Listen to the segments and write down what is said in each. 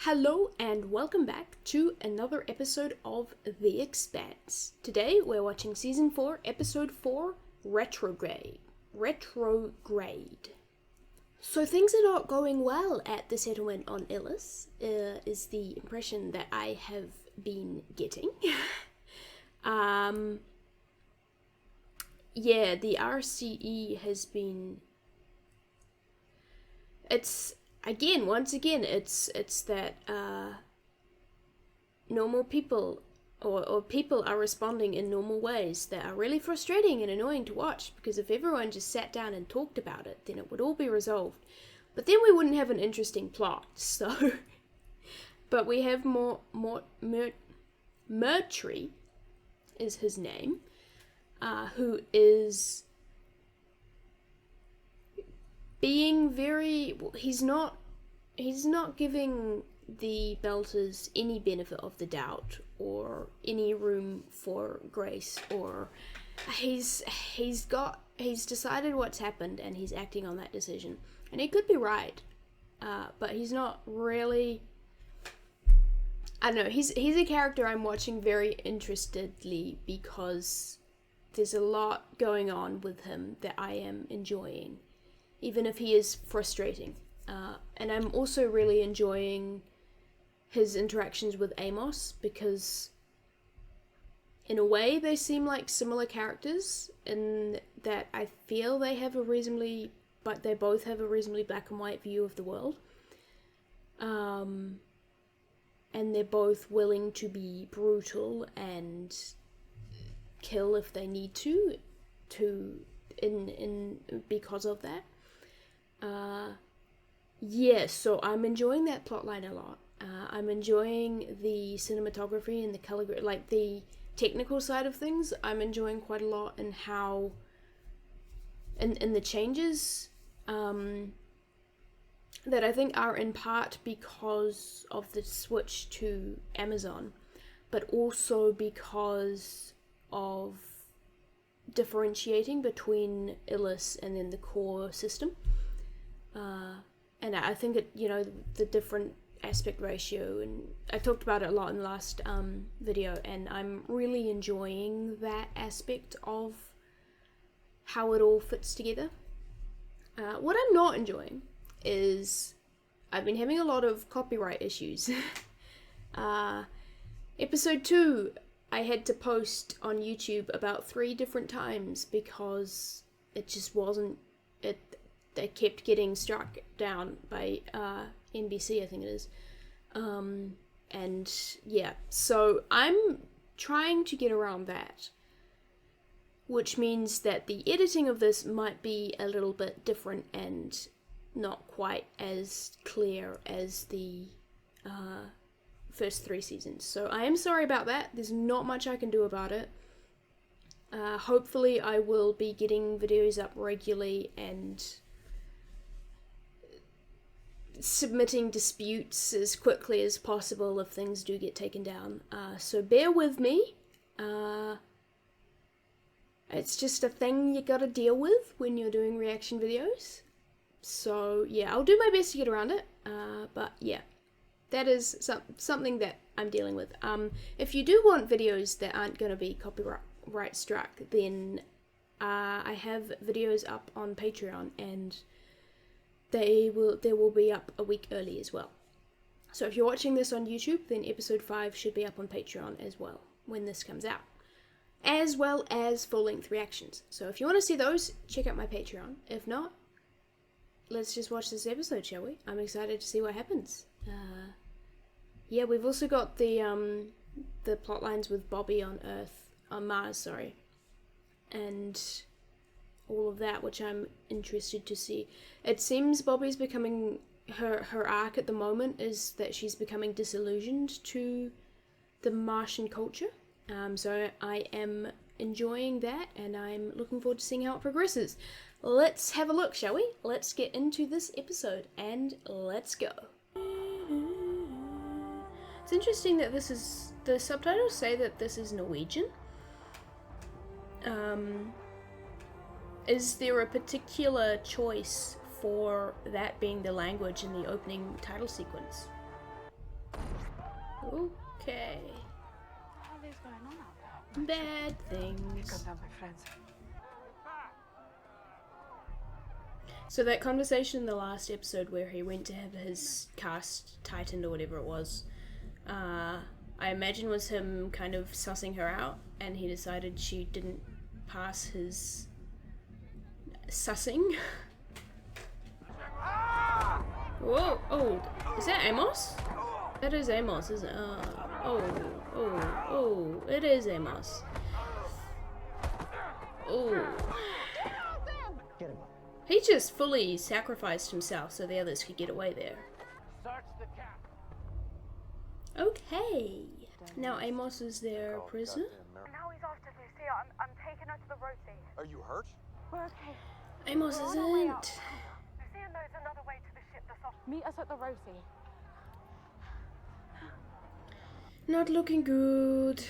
Hello and welcome back to another episode of The Expanse. Today we're watching Season 4, Episode 4, Retrograde. So things are not going well at the settlement on Illus, is the impression that I have been getting. The RCE has been... Once again, it's that normal people or people are responding in normal ways that are really frustrating and annoying to watch, because if everyone just sat down and talked about it, then it would all be resolved. But then we wouldn't have an interesting plot, so... But we have Murtry is his name, who is... being very... Well, he's not giving the Belters any benefit of the doubt or any room for grace, or he's decided what's happened and he's acting on that decision. And he could be right, but he's not really... I don't know, he's a character I'm watching very interestedly because there's a lot going on with him that I am enjoying, even if he is frustrating. And I'm also really enjoying his interactions with Amos, because in a way they seem like similar characters in that I feel they both have a reasonably black and white view of the world. And they're both willing to be brutal and kill if they need to because of that. So I'm enjoying that plotline a lot. I'm enjoying the cinematography and the calligraphy, like the technical side of things. I'm enjoying quite a lot, and how, and the changes that I think are in part because of the switch to Amazon, but also because of differentiating between Illus and then the core system. And I think the different aspect ratio, and I talked about it a lot in the last video, and I'm really enjoying that aspect of how it all fits together. What I'm not enjoying is I've been having a lot of copyright issues. Episode 2 I had to post on YouTube about 3 different times because it just wasn't... They kept getting struck down by NBC, I think it is. So I'm trying to get around that, which means that the editing of this might be a little bit different and not quite as clear as the first 3 seasons. So I am sorry about that. There's not much I can do about it. Hopefully I will be getting videos up regularly and submitting disputes as quickly as possible if things do get taken down. So bear with me. It's just a thing you gotta deal with when you're doing reaction videos. So yeah, I'll do my best to get around it. But yeah, that is something that I'm dealing with. If you do want videos that aren't gonna be copyright struck, then I have videos up on Patreon, and they will be up a week early as well. So if you're watching this on YouTube, then episode 5 should be up on Patreon as well when this comes out, as well as full-length reactions. So if you want to see those, check out my Patreon. If not, let's just watch this episode, shall we? I'm excited to see what happens. We've also got the plot lines with Bobby on Mars, and all of that, which I'm interested to see. It seems Bobby's becoming... Her arc at the moment is that she's becoming disillusioned to the Martian culture. So I am enjoying that, and I'm looking forward to seeing how it progresses. Let's have a look, shall we? Let's get into this episode, and let's go. It's interesting that this is... The subtitles say that this is Norwegian. Is there a particular choice for that being the language in the opening title sequence? Okay. What is going on out there? Bad things. Cut down my friends. So that conversation in the last episode where he went to have his cast tightened or whatever it was, I imagine was him kind of sussing her out, and he decided she didn't pass his sussing. Whoa, oh, is that Amos? That is Amos, isn't it? Oh, it is Amos. Oh. He just fully sacrificed himself so the others could get away there. Okay. Now Amos is their prisoner. Now he's after Lucia. I'm taking her to the Rosie. Are you hurt? We're okay. Amos We're on our way isn't. out. Lucia knows another way to the ship that's off. Meet us at the Rosie. Not looking good.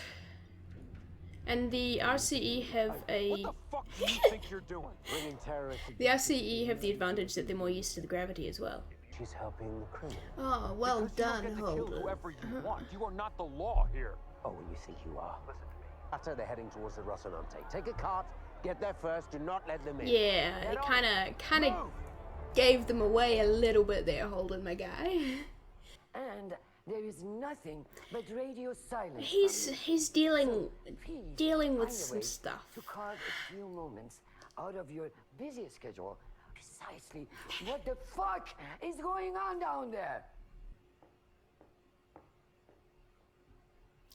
And the RCE have a... What the fuck do you think you're doing? Bringing terrorists. The RCE have the advantage that they're more used to the gravity as well. She's helping the criminal. Oh, well Because you done, don't get to kill Holden. whoever you want. You are not the law here. Oh, well, you think you are? Listen to me. After they're heading towards the Rocinante. Take a cart, get there first, do not let them in. Yeah, it kind of gave them away a little bit there, Holden, my guy. And there is nothing but radio silence. He's dealing with Find a some way stuff. to carve a few moments out of your busy schedule. Precisely what the fuck is going on down there?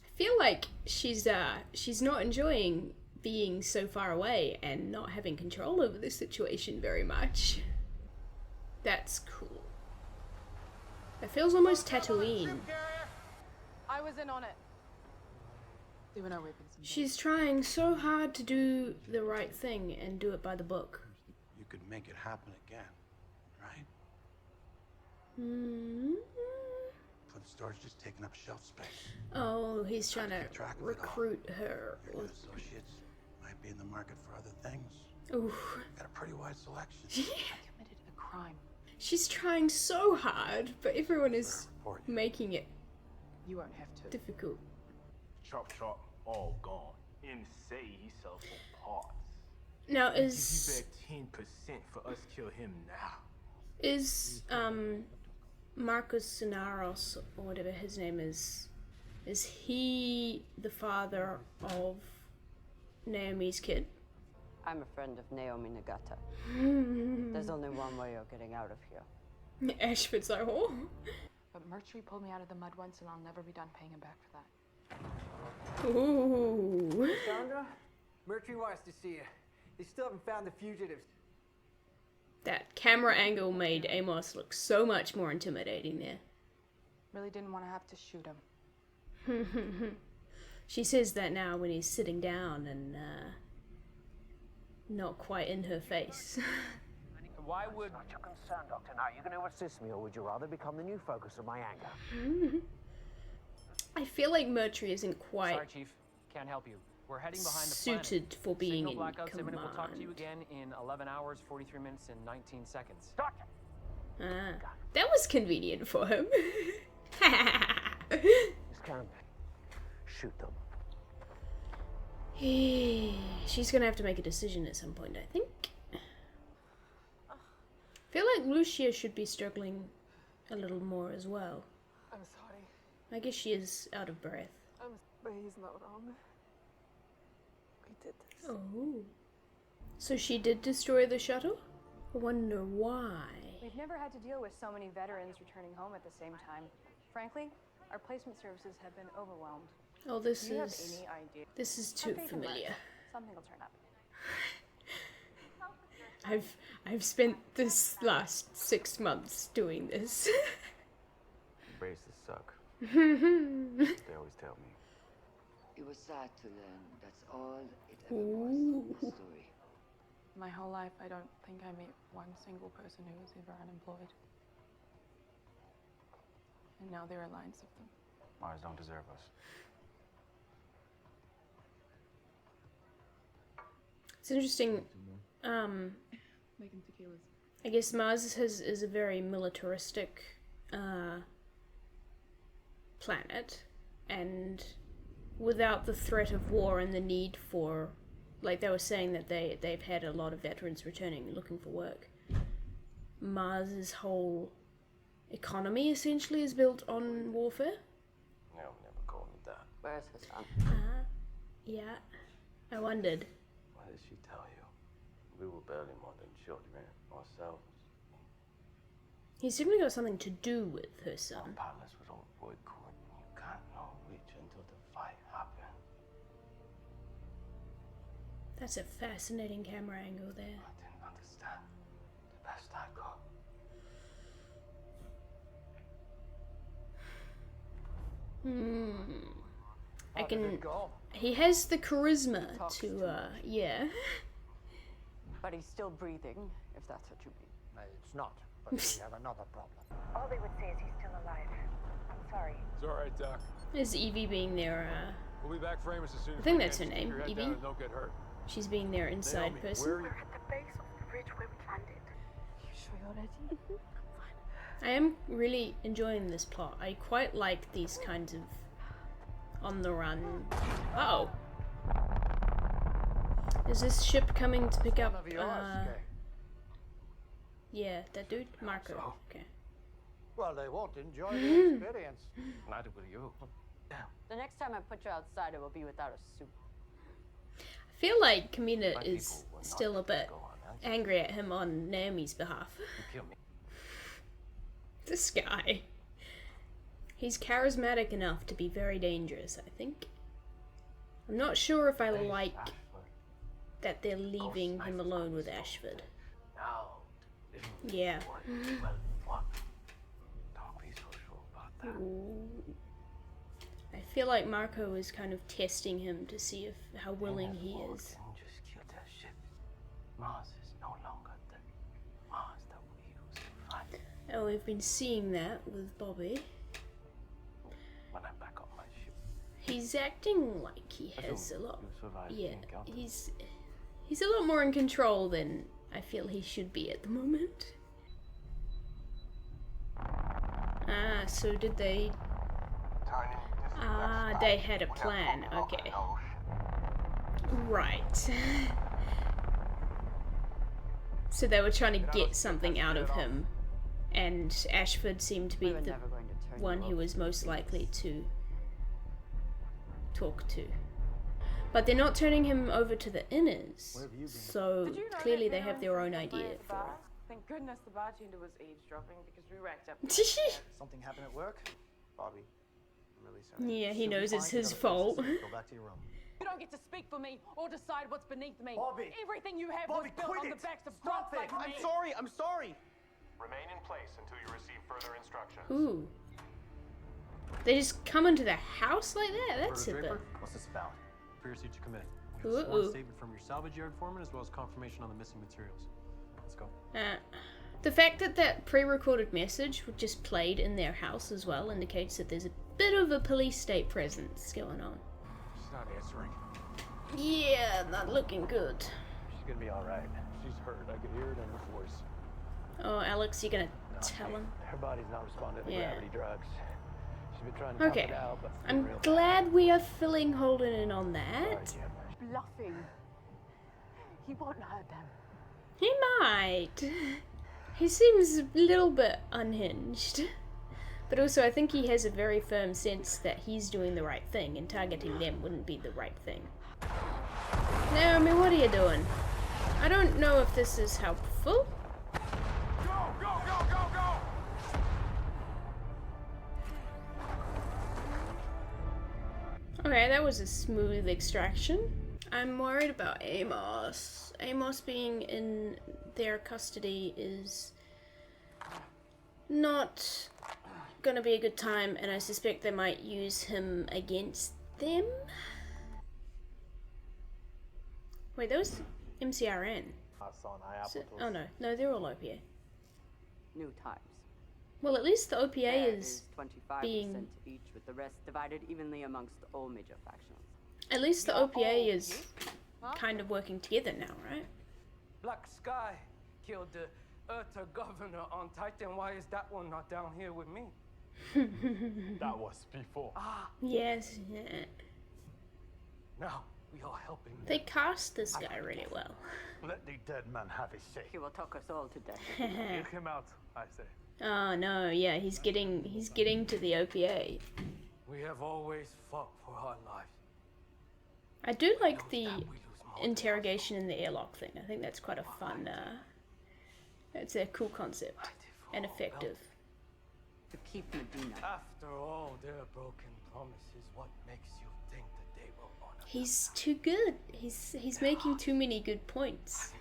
I feel like she's not enjoying being so far away and not having control over the situation very much. That's cool. It feels almost Tatooine. I was in on it. There were no weapons. She's trying so hard to do the right thing and do it by the book. You could make it happen again, right? But the store's just taking up shelf space. Oh, he's trying to Keep track of it all. recruit her. Your good associates might be in the market for other things. Ooh. Got a pretty wide selection. I committed a crime. She's trying so hard, but everyone is making it You won't have to. difficult. Chop chop, all gone. Him say he sells for parts. Now He is bet 10% for us kill him now. Marcus Sonaros or whatever his name is he the father of Naomi's kid? I'm a friend of Naomi Nagata. There's only one way of getting out of here. Ashford's like, oh. But Murtry pulled me out of the mud once, and I'll never be done paying him back for that. Ooh. Sandra, Murtry wants to see you. They still haven't found the fugitives. That camera angle made Amos look so much more intimidating there. Really didn't want to have to shoot him. She says that now when he's sitting down and not quite in her face. Why would... What's your concern, Doctor? Now, are you going to assist me, or would you rather become the new focus of my anger? I feel like Murtry isn't quite Sorry, Chief. Can't help you. We're heading behind the suited planet. for being Signal in blackout command. We'll talk to you again in 11 hours, 43 minutes, and 19 seconds. Doctor! That was convenient for him. This camp. Shoot them. She's gonna have to make a decision at some point, I think. I feel like Lucia should be struggling a little more as well. I'm sorry. I guess she is out of breath. But he's not wrong. We did this. Oh. So she did destroy the shuttle? I wonder why. We've never had to deal with so many veterans returning home at the same time. Frankly, our placement services have been overwhelmed. Oh, this Do you have is... any idea? This is too Something to learn. familiar. Something will turn up. I've spent this last 6 months doing this. Braces suck. They always tell me. It was sad to learn that's all it ever was in the story. My whole life, I don't think I met one single person who was ever unemployed. And now there are lines of them. Mars don't deserve us. It's interesting. Making tequilas. I guess Mars is a very militaristic planet. and without the threat of war and the need for, like they were saying that they've had a lot of veterans returning looking for work. Mars's whole economy essentially is built on warfare. No, never call me that. Where's his son? Yeah, I wondered. What did she tell you? We were barely more than children ourselves. He's definitely got something to do with her son. Palace was all boy court. You can't know which until the fight happened. That's a fascinating camera angle there. I didn't understand. The best I got. I can. He has the charisma to, yeah. But he's still breathing, if that's what you mean. It's not, but we have another problem. All they would say is he's still alive. I'm sorry. It's all right, Doc. Is Evie being there, We'll be back for Amos as soon as I think we that's can. her name, Keep your head Evie. down and don't get hurt. She's being their inside Naomi, person. where are you? We're at the base of the ridge where we landed. You sure you're ready? I am really enjoying this plot. I quite like these kinds of on the run. Uh-oh. Is this ship coming to pick up, yeah, that dude? Marco. Okay. Well, they won't enjoy the experience. Neither will you. The next time I put you outside, it will be without a suit. I feel like Kamina is still a bit angry at him on Naomi's behalf. You kill me. This guy. He's charismatic enough to be very dangerous, I think. I'm not sure if I like that they're leaving him alone with Ashford. Yeah. Well, what? Don't be so sure about that. Ooh. I feel like Marco is kind of testing him to see if how willing he is. Just kill that ship. Mars is no longer the Mars that we used to fight. Oh, we've been seeing that with Bobby. When I'm back on my ship. He's acting like he has a lot. You survived Yeah, the encounter. he's a lot more in control than I feel he should be at the moment. Ah, so did they? Ah, they had a plan. Okay. Right. So they were trying to get something out of him, and Ashford seemed to be the one who was most likely to talk to. But they're not turning him over to the inners, so clearly they have their own idea for it. Thank goodness the bartender was eavesdropping because we racked up. Something happened at work? Bobby, I'm really sorry. Yeah, he knows it's his fault. Go back to your room. You don't get to speak for me or decide what's beneath me. Bobby! Everything you have Bobby, was built quit on it! the backs of Stop grunts it! like me. I'm sorry! Remain in place until you receive further instructions. Ooh. They just come into the house like that? That's a bit... What's this about? Prior siege committed. Ooh, We have a sworn ooh. statement from your salvage yard foreman as well as confirmation on the missing materials. Let's go. The fact that that pre-recorded message just played in their house as well indicates that there's a bit of a police state presence going on. She's not answering. Yeah, not looking good. She's gonna be all right. She's hurt. I could hear it in her voice. Oh, Alex, you gonna tell him? Her body's not responding to Yeah. gravity drugs. She's been trying to Okay. tough it out, but it's I'm real glad we are filling Holden in on that. Bluffing. He won't hurt them. He might. He seems a little bit unhinged. But also, I think he has a very firm sense that he's doing the right thing, and targeting them wouldn't be the right thing. Naomi, what are you doing? I don't know if this is helpful. Okay, that was a smooth extraction. I'm worried about Amos. Amos being in their custody is not gonna be a good time, and I suspect they might use him against them. Wait, those MCRN. Oh no, they're all OPA. New times. Well, at least the OPA There is 25% being... each, with the rest divided evenly amongst all major factions. At least the OPA is kind of working together now, right? Black Sky killed the Earther governor on Titan. Why is that one not down here with me? That was before. Yes. Now we are helping. They cast this guy really well. Let the dead man have his say. He will talk us all to death. Kick him out, I say. Oh no, yeah, he's getting to the OPA. We have always fought for our lives. I do like the interrogation in the airlock thing. I think that's quite a fun, it's a cool concept and effective. To keep Medina. After all their broken promises, what makes you think that they will honor? He's too good. He's making too many good points.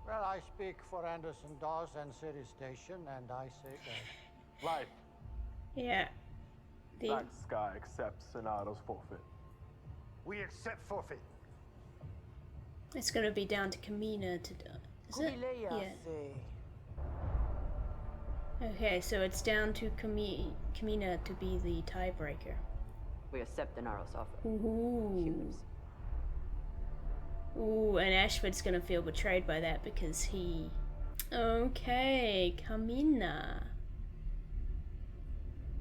Well, I speak for Anderson Dawes and City Station, and I say that. Life. Yeah. Black Sky accepts Senato's forfeit. We accept forfeit. It's gonna be down to Kamina to do. Is it? Yeah. Okay, so it's down to Kamina to be the tiebreaker. We accept Denaro's offer. Ooh. Ooh, and Ashford's gonna feel betrayed by that because he... Okay, Kamina.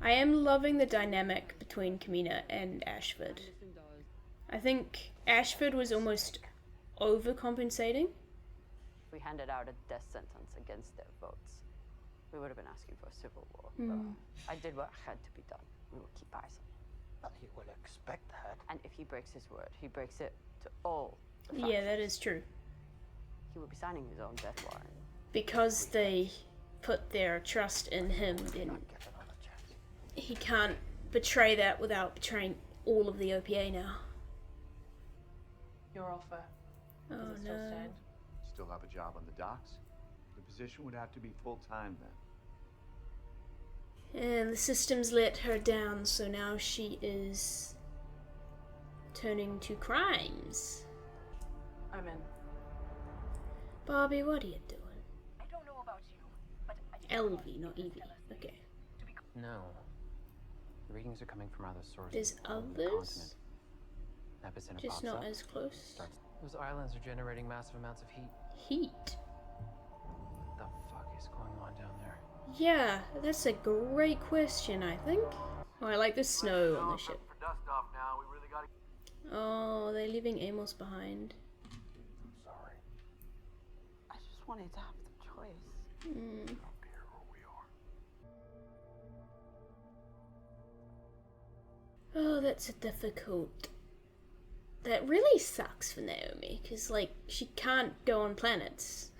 I am loving the dynamic between Kamina and Ashford. I think Ashford was almost overcompensating. If we handed out a death sentence against their votes, we would have been asking for a civil war. I did what had to be done. We will keep eyes on him. But he will expect that. And if he breaks his word, he breaks it to all the Yeah, that is true. He will be signing his own death warrant. Because they put their trust in him, then he can't betray that without betraying all of the OPA now. Your offer. Oh Does it still no. stand? Still have a job on the docks? The position would have to be full-time then. And the system's let her down, so now she is turning to crimes. I'm in. Bobby, what are you doing? I don't know about you, but Elvie, not Evie. Okay. No. The readings are coming from other sources. There's on the others? continent. Epicenter Just pops not up, as close. Those islands are generating massive amounts of heat. Heat? What the fuck is going on down there? Yeah, that's a great question, I think. Oh, I like the snow on the ship. Oh, they're leaving Amos behind. Sorry. I just wanted to have the choice. Oh, that's a difficult... That really sucks for Naomi, because, like, she can't go on planets.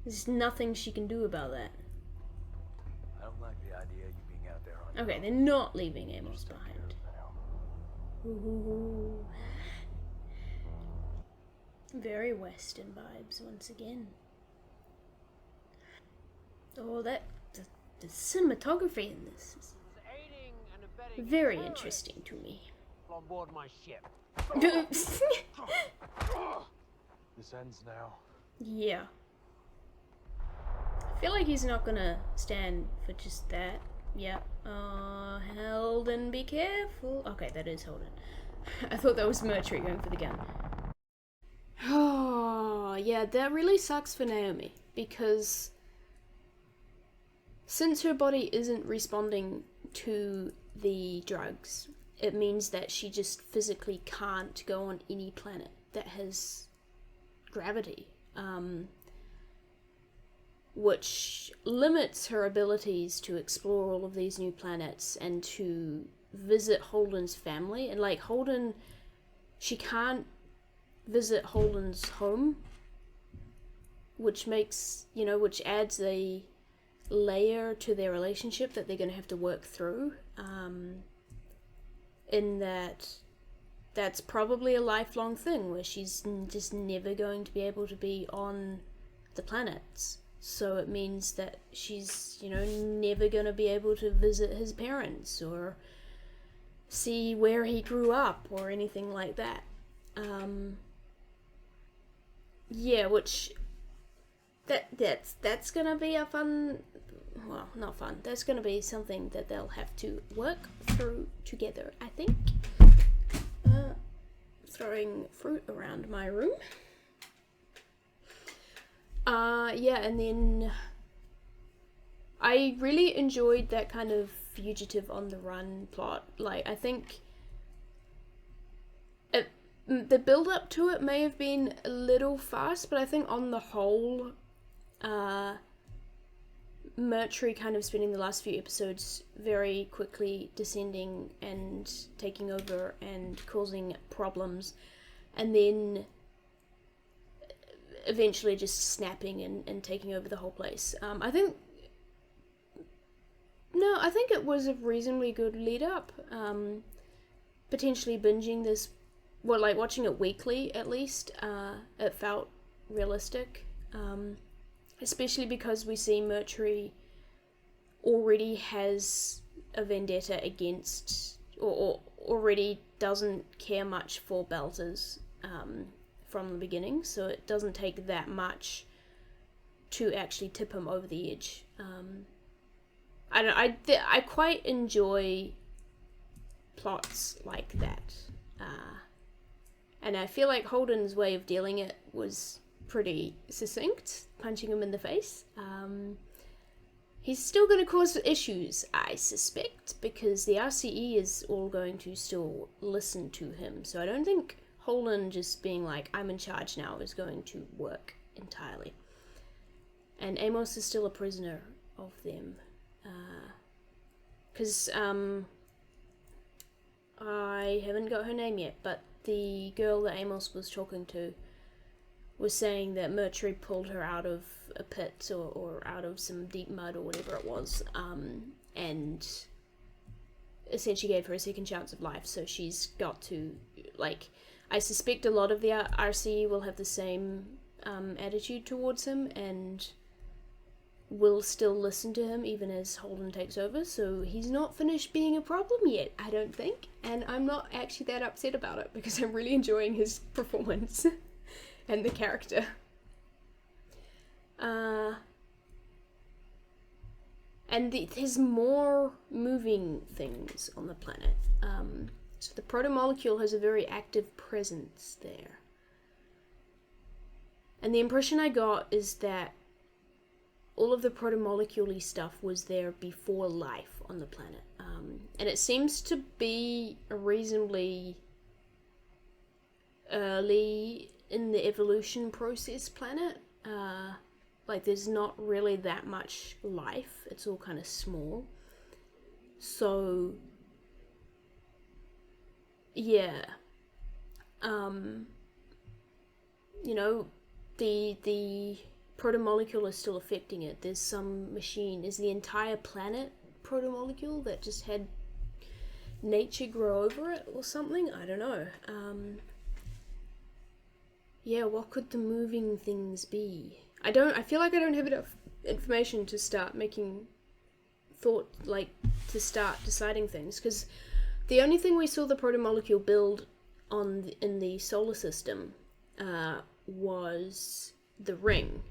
There's nothing she can do about that. I don't like the idea of you being out there on Okay, they're not leaving Amos behind. Ooh. Very Western vibes once again. Oh, the cinematography in this is very interesting to me. On board my ship. This ends now. Yeah. I feel like he's not gonna stand for just that. Yeah. Holden, be careful. Okay, that is Holden. I thought that was Murtry going for the gun. Oh, yeah, that really sucks for Naomi, because since her body isn't responding to the drugs, it means that she just physically can't go on any planet that has gravity, which limits her abilities to explore all of these new planets and to visit Holden's family. And like Holden, she can't visit Holden's home, which makes, you know, which adds a layer to their relationship that they're going to have to work through. In that's probably a lifelong thing where she's just never going to be able to be on the planets. So it means that she's, you know, never going to be able to visit his parents or see where he grew up or anything like that. Yeah, which that's gonna be a fun, well, not fun. That's gonna be something that they'll have to work through together, I think. Throwing fruit around my room. Yeah, and then I really enjoyed that kind of fugitive on the run plot. Like, I think the build up to it may have been a little fast, but I think on the whole, Murtry kind of spending the last few episodes very quickly descending and taking over and causing problems, and then eventually just snapping and taking over the whole place. I think it was a reasonably good lead up. Potentially binging this, well, like watching it weekly at least, it felt realistic. Especially because we see Murtry already has a vendetta against, or already doesn't care much for Belters from the beginning, so it doesn't take that much to actually tip him over the edge. I quite enjoy plots like that, and I feel like Holden's way of dealing it was pretty succinct, punching him in the face. He's still going to cause issues, I suspect, because the RCE is all going to still listen to him, so I don't think Holden just being like, I'm in charge now, is going to work entirely. And Amos is still a prisoner of them. Because I haven't got her name yet, but the girl that Amos was talking to was saying that Murtry pulled her out of a pit or out of some deep mud or whatever it was, and essentially gave her a second chance of life, so she's got to, like, I suspect a lot of the RC will have the same attitude towards him and will still listen to him even as Holden takes over, so he's not finished being a problem yet, I don't think, and I'm not actually that upset about it because I'm really enjoying his performance and the character. And there's more moving things on the planet. So the protomolecule has a very active presence there. And the impression I got is that all of the protomolecule-y stuff was there before life on the planet. And it seems to be a reasonably early in the evolution process planet. Like, there's not really that much life. It's all kind of small. So, yeah. You know, the protomolecule is still affecting it. There's some machine. Is the entire planet protomolecule that just had nature grow over it or something? I don't know. Yeah, what could the moving things be? I feel like I don't have enough information to start making to start deciding things, because the only thing we saw the protomolecule build in the solar system was the ring,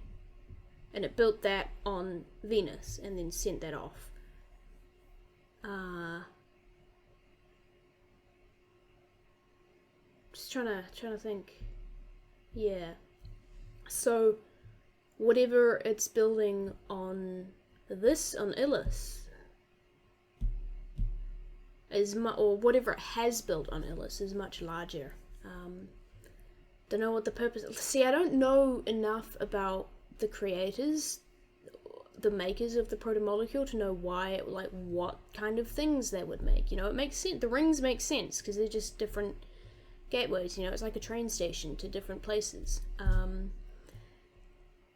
and it built that on Venus and then sent that off. Just trying to think. Yeah. So whatever it's building on Illus or whatever it has built on Illus is much larger. Don't know what the purpose. See, I don't know enough about the creators, the makers of the protomolecule, to know why, like, what kind of things they would make. You know, it makes sense. The rings make sense because they're just different gateways. You know, it's like a train station to different places.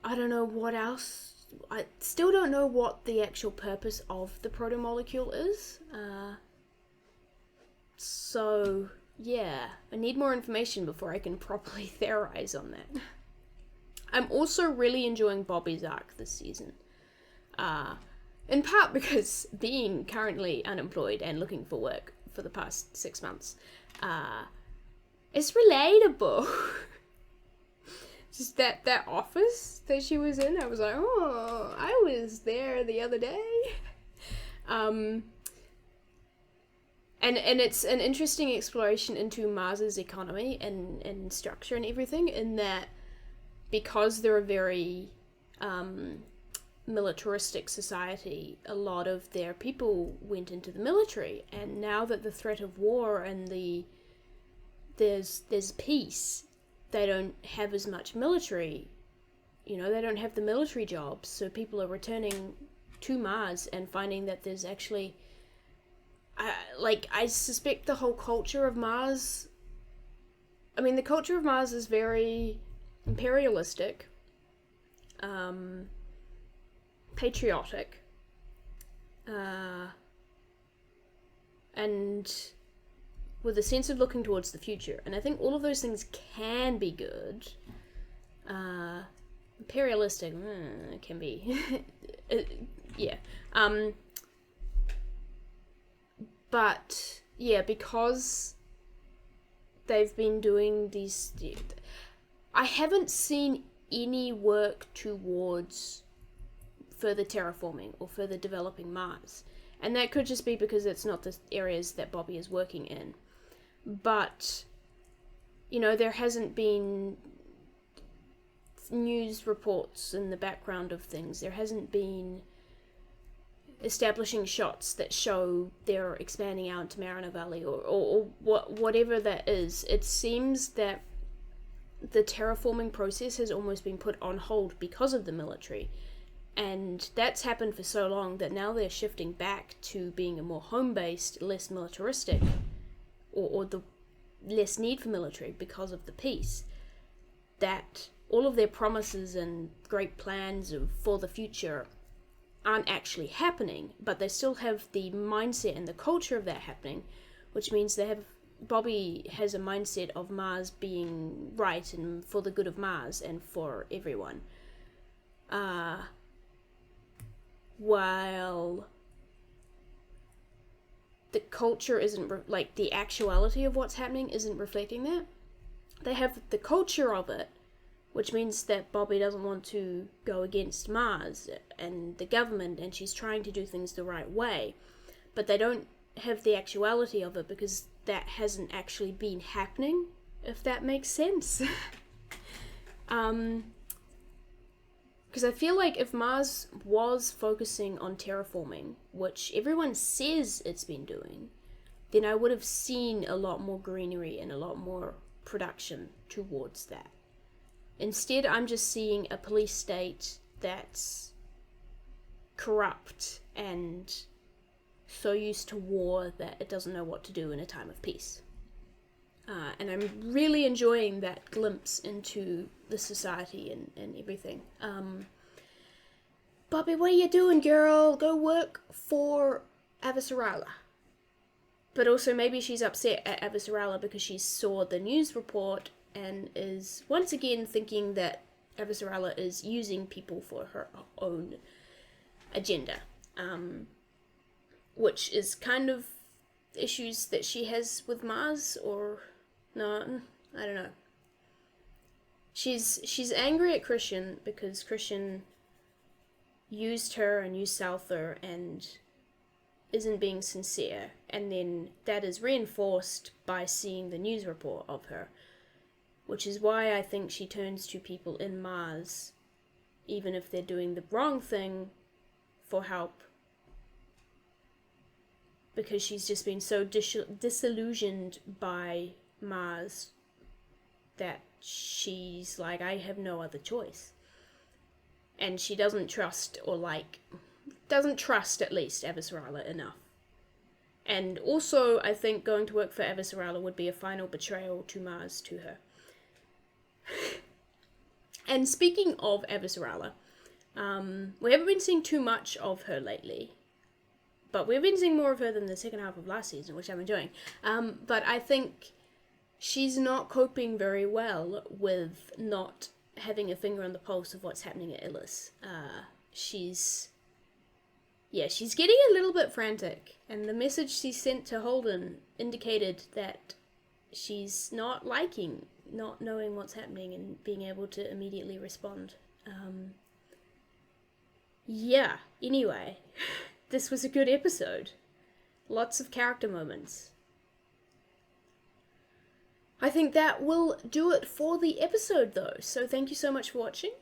I don't know what else. I still don't know what the actual purpose of the protomolecule is. So, yeah, I need more information before I can properly theorize on that. I'm also really enjoying Bobby's arc this season. In part because being currently unemployed and looking for work for the past 6 months, it's relatable. Just that office that she was in, I was like, oh, I was there the other day. And it's an interesting exploration into Mars's economy and structure and everything, in that because they're a very militaristic society, a lot of their people went into the military, and now that the threat of war and there's peace, they don't have as much military, they don't have the military jobs, so people are returning to Mars and finding that there's actually, I suspect the whole culture of Mars, the culture of Mars is very imperialistic, patriotic, and with a sense of looking towards the future. And I think all of those things can be good. Imperialistic can be yeah, but yeah, because they've been doing these, I haven't seen any work towards further terraforming or further developing Mars, and that could just be because it's not the areas that Bobby is working in. But there hasn't been news reports in the background of things. There hasn't been establishing shots that show they're expanding out into Mariner Valley or whatever that is. It seems that the terraforming process has almost been put on hold because of the military, and that's happened for so long that now they're shifting back to being a more home-based, less militaristic, or the less need for military because of the peace, that all of their promises and great plans for the future aren't actually happening, but they still have the mindset and the culture of that happening, which means Bobby has a mindset of Mars being right and for the good of Mars and for everyone. While the culture isn't, the actuality of what's happening isn't reflecting that. They have the culture of it, which means that Bobby doesn't want to go against Mars and the government, and she's trying to do things the right way. But they don't have the actuality of it because that hasn't actually been happening, if that makes sense. Because I feel like if Mars was focusing on terraforming, which everyone says it's been doing, then I would have seen a lot more greenery and a lot more production towards that. Instead, I'm just seeing a police state that's corrupt and so used to war that it doesn't know what to do in a time of peace. And I'm really enjoying that glimpse into the society and everything. Bobby, what are you doing, girl? Go work for Avasarala. But also maybe she's upset at Avasarala because she saw the news report and is once again thinking that Avasarala is using people for her own agenda. Which is kind of issues that she has with Mars, or no, I don't know. She's angry at Christian because Christian used her and used Souther and isn't being sincere, and then that is reinforced by seeing the news report of her, which is why I think she turns to people in Mars, even if they're doing the wrong thing, for help. Because she's just been so disillusioned by Mars that she's like, I have no other choice. And she doesn't trust, or doesn't trust at least Avasarala enough. And also, I think going to work for Avasarala would be a final betrayal to Mars to her. And speaking of Avasarala, we haven't been seeing too much of her lately. But we've been seeing more of her than the second half of last season, which I'm enjoying. But I think she's not coping very well with not having a finger on the pulse of what's happening at Illus. She's getting a little bit frantic. And the message she sent to Holden indicated that she's not liking not knowing what's happening and being able to immediately respond. Anyway. This was a good episode. Lots of character moments. I think that will do it for the episode though. So thank you so much for watching.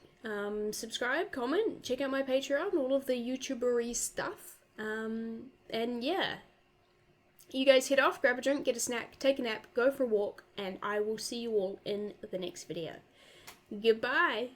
Subscribe, comment, check out my Patreon, all of the YouTubery stuff. And yeah, you guys head off, grab a drink, get a snack, take a nap, go for a walk, and I will see you all in the next video. Goodbye!